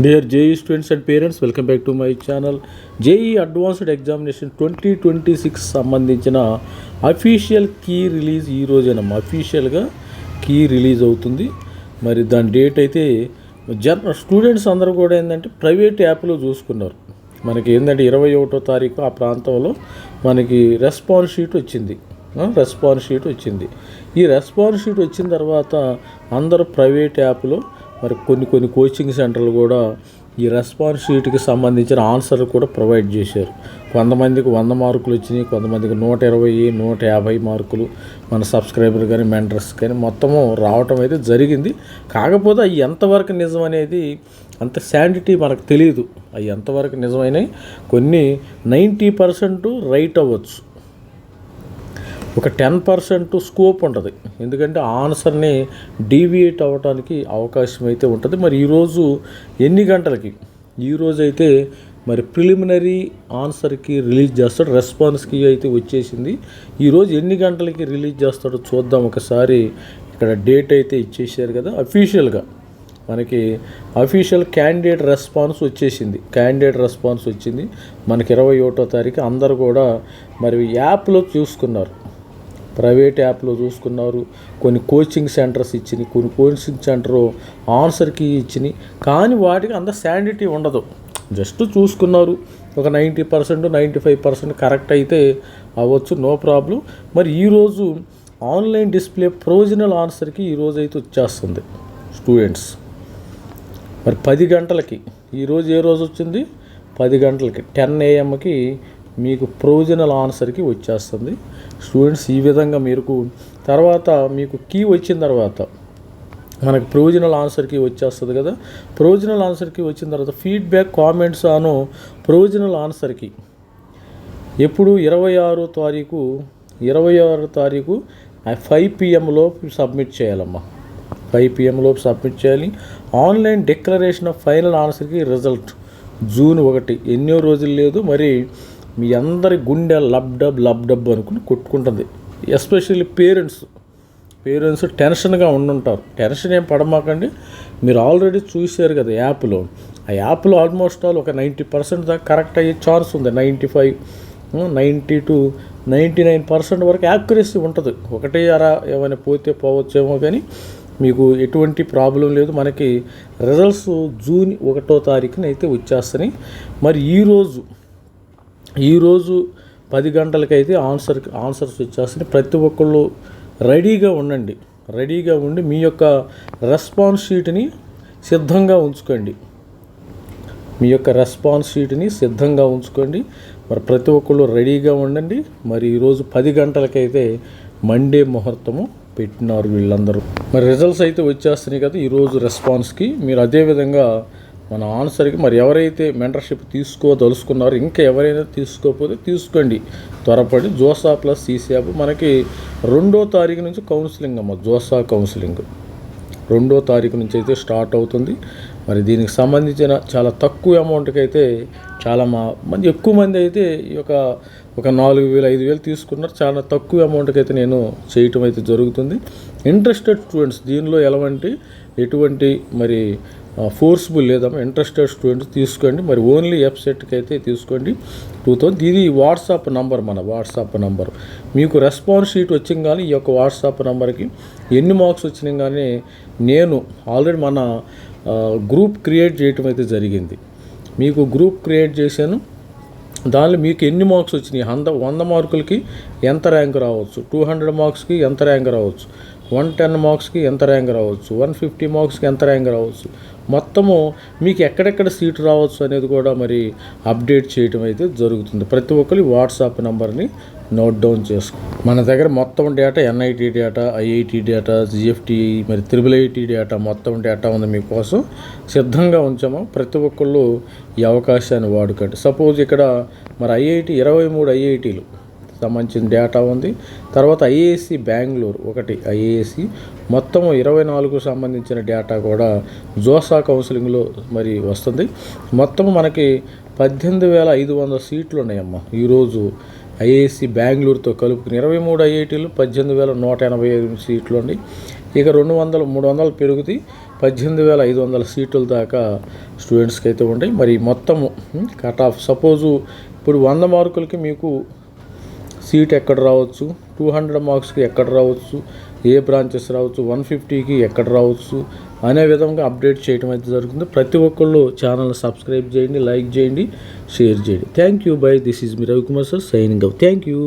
Dear JEE students and parents, welcome back to my channel. JEE Advanced Examination 2026 సంబంధించిన official key release ఈ రోజేనమ్మా. అఫీషియల్గా key release అవుతుంది. మరి దాని డేట్ అయితే స్టూడెంట్స్ అందరూ కూడా ఏంటంటే ప్రైవేట్ యాప్లో చూసుకున్నారు. మనకి ఏంటంటే 21వ తారీఖు ఆ ప్రాంతంలో మనకి రెస్పాన్స్ షీట్ వచ్చింది. ఈ రెస్పాన్స్ షీట్ వచ్చిన తర్వాత అందరూ ప్రైవేట్ యాప్లో మరి కొన్ని కోచింగ్ సెంటర్లు కూడా ఈ రెస్పాన్స్ షీట్కి సంబంధించిన ఆన్సర్లు కూడా ప్రొవైడ్ చేశారు. కొంతమందికి 100 మార్కులు వచ్చినాయి, కొంతమందికి 120, 150 మార్కులు మన సబ్స్క్రైబర్ కానీ మెంటర్స్ కానీ మొత్తము రావటం అయితే జరిగింది. కాకపోతే అవి ఎంతవరకు నిజం అనేది అంత శాంటిటీ మనకు తెలియదు. అవి ఎంతవరకు నిజమైనవి కొన్ని 90% రైట్ అవ్వచ్చు, ఒక 10% స్కోప్ ఉంటుంది. ఎందుకంటే ఆన్సర్ని డీవియేట్ అవ్వడానికి అవకాశం అయితే ఉంటుంది. మరి ఈరోజు ఎన్ని గంటలకి? ఈరోజు అయితే మరి ప్రిలిమినరీ ఆన్సర్కి రిలీజ్ చేస్తాడు. రెస్పాన్స్కి అయితే వచ్చేసింది. ఈరోజు ఎన్ని గంటలకి రిలీజ్ చేస్తాడో చూద్దాం ఒకసారి. ఇక్కడ డేట్ అయితే ఇచ్చేసారు కదా. అఫీషియల్గా మనకి అఫీషియల్ క్యాండిడేట్ రెస్పాన్స్ వచ్చింది. మనకి 21వ తారీఖు అందరూ కూడా మరి యాప్లో చూసుకున్నారు, ప్రైవేట్ యాప్లో చూసుకున్నారు. కొన్ని కోచింగ్ సెంటర్స్ ఇచ్చినాయి, కొన్ని కోచింగ్ సెంటర్ ఆన్సర్కి ఇచ్చినాయి. కానీ వాటికి అంత శాండిటీ ఉండదు. జస్ట్ చూసుకున్నారు. ఒక 90%, 95% కరెక్ట్ అయితే అవ్వచ్చు, నో ప్రాబ్లం. మరి ఈరోజు ఆన్లైన్ డిస్ప్లే ప్రొవిజనల్ ఆన్సర్కి ఈరోజు అయితే వచ్చేస్తుంది స్టూడెంట్స్. మరి 10 గంటలకి ఈరోజు ఏ రోజు వచ్చింది? 10 గంటలకి 10 AM మీకు ప్రొవిజనల్ ఆన్సర్కి వచ్చేస్తుంది స్టూడెంట్స్. ఈ విధంగా మీకు తర్వాత మీకు కీ వచ్చిన తర్వాత మనకు ప్రొవిజనల్ ఆన్సర్కి వచ్చేస్తుంది కదా. ప్రొవిజనల్ ఆన్సర్కి వచ్చిన తర్వాత ఫీడ్బ్యాక్ కామెంట్స్ ఆను ప్రొవిజనల్ ఆన్సర్కి ఎప్పుడు 26వ తారీఖు 5 PM లోపు సబ్మిట్ చేయాలమ్మా. 5 PM లోపు సబ్మిట్ చేయాలి. ఆన్లైన్ డిక్లరేషన్ ఆఫ్ ఫైనల్ ఆన్సర్కి రిజల్ట్ జూన్ 1. ఎన్నో రోజులు లేదు. మరి మీ అందరి గుండె లబ్డబ్ అనుకుని కొట్టుకుంటుంది. ఎస్పెషల్లీ పేరెంట్స్ టెన్షన్గా ఉండుంటారు. టెన్షన్ ఏం పడమాకండి. మీరు ఆల్రెడీ చూశారు కదా యాప్లో. ఆ యాప్లో ఆల్మోస్ట్ ఆల్ ఒక 90% దాకా కరెక్ట్ అయ్యే ఛాన్స్ ఉంది. 95, 90 to 99% వరకు యాక్యురసీ ఉంటుంది. ఒకటే ఏమైనా పోవచ్చేమో, కానీ మీకు ఎటువంటి ప్రాబ్లం లేదు. మనకి రిజల్ట్స్ జూన్ 1వ తారీఖున అయితే వచ్చేస్తాయి. మరి ఈరోజు 10 గంటలకైతే ఆన్సర్స్ వచ్చేస్తాయి. ప్రతి ఒక్కళ్ళు రెడీగా ఉండి మీ యొక్క రెస్పాన్స్ షీట్ని సిద్ధంగా ఉంచుకోండి. మరి ప్రతి ఒక్కళ్ళు రెడీగా ఉండండి. మరి ఈరోజు 10 గంటలకైతే మండే ముహూర్తము పెట్టినారు వీళ్ళందరూ. మరి రిజల్ట్స్ అయితే వచ్చేస్తున్నాయి కదా ఈరోజు రెస్పాన్స్కి. మీరు అదేవిధంగా మన ఆన్సర్కి మరి ఎవరైతే మెంటర్షిప్ తీసుకోదలుచుకున్నారో, ఇంకా ఎవరైనా తీసుకోకపోతే తీసుకోండి త్వరపడి. జోసా ప్లస్ CCAP మనకి 2వ తారీఖు నుంచి కౌన్సిలింగ్ అమ్మ. జోసా కౌన్సిలింగ్ 2వ తారీఖు నుంచి అయితే స్టార్ట్ అవుతుంది. మరి దీనికి సంబంధించిన చాలా తక్కువ అమౌంట్కి అయితే ఎక్కువ మంది అయితే ఒక 4,000, 5,000 తీసుకున్నారు. చాలా తక్కువ అమౌంట్కి అయితే నేను చేయటం అయితే జరుగుతుంది. ఇంట్రెస్టెడ్ స్టూడెంట్స్ దీనిలో ఎటువంటి మరి ఫోర్స్బుల్ లేదమ్మా. ఇంట్రెస్టెడ్ స్టూడెంట్స్ తీసుకోండి. మరి ఓన్లీ వెబ్సైట్కి అయితే తీసుకోండి 2000. ఇది వాట్సాప్ నంబర్. మీకు రెస్పాన్స్ షీట్ వచ్చింది కానీ ఈ యొక్క వాట్సాప్ నంబర్కి ఎన్ని మార్క్స్ వచ్చినాయి కానీ నేను ఆల్రెడీ మన గ్రూప్ క్రియేట్ చేయటం అయితే జరిగింది. మీకు గ్రూప్ క్రియేట్ చేశాను. దానిలో మీకు ఎన్ని మార్క్స్ వచ్చినాయి, 100 మార్కులకి ఎంత ర్యాంక్ రావచ్చు, 200 మార్క్స్కి ఎంత ర్యాంక్ రావచ్చు, 110 మార్క్స్కి ఎంత ర్యాంక్ రావచ్చు, 150 మార్క్స్కి ఎంత ర్యాంక్ రావచ్చు, మొత్తము మీకు ఎక్కడెక్కడ సీటు రావచ్చు అనేది కూడా మరి అప్డేట్ చేయటం అయితే జరుగుతుంది. ప్రతి ఒక్కరి వాట్సాప్ నెంబర్ని నోట్ డౌన్ చేసుకో. మన దగ్గర మొత్తం data NIT data, IIT data, GFT, మరి IIIT డేటా, మొత్తం డేటా ఉంది మీకోసం సిద్ధంగా ఉంచాము. ప్రతి ఒక్కళ్ళు ఈ అవకాశాన్ని వాడుకోండి. సపోజ్ ఇక్కడ మరి IIT 23 IITలు సంబంధించిన డేటా ఉంది. తర్వాత IAC బెంగళూరు 1 IAC మొత్తం 24కు సంబంధించిన డేటా కూడా జోసా కౌన్సిలింగ్లో మరి వస్తుంది. మొత్తం మనకి 18,500 సీట్లు ఉన్నాయమ్మా ఈరోజు. IAC బెంగళూరుతో కలుపుకుని 23 IITలు 18,185 సీట్లు ఉన్నాయి. ఇక 200, 300 పెరుగుతాయి. 18,500 సీట్ల దాకా స్టూడెంట్స్కి అయితే ఉంటాయి. మరి మొత్తము కట్ ఆఫ్ సపోజు ఇప్పుడు 100 మార్కులకి మీకు సీట్ ఎక్కడ రావచ్చు, 200 మార్క్స్కి ఎక్కడ రావచ్చు, ఏ బ్రాంచెస్ రావచ్చు, 150కి ఎక్కడ రావచ్చు అనే విధంగా అప్డేట్ చేయడం అయితే జరుగుతుంది. ప్రతి ఒక్కళ్ళు ఛానల్ని సబ్స్క్రైబ్ చేయండి, లైక్ చేయండి, షేర్ చేయండి. Thank you by. This is me Ravikumar sir signing out. Thank you.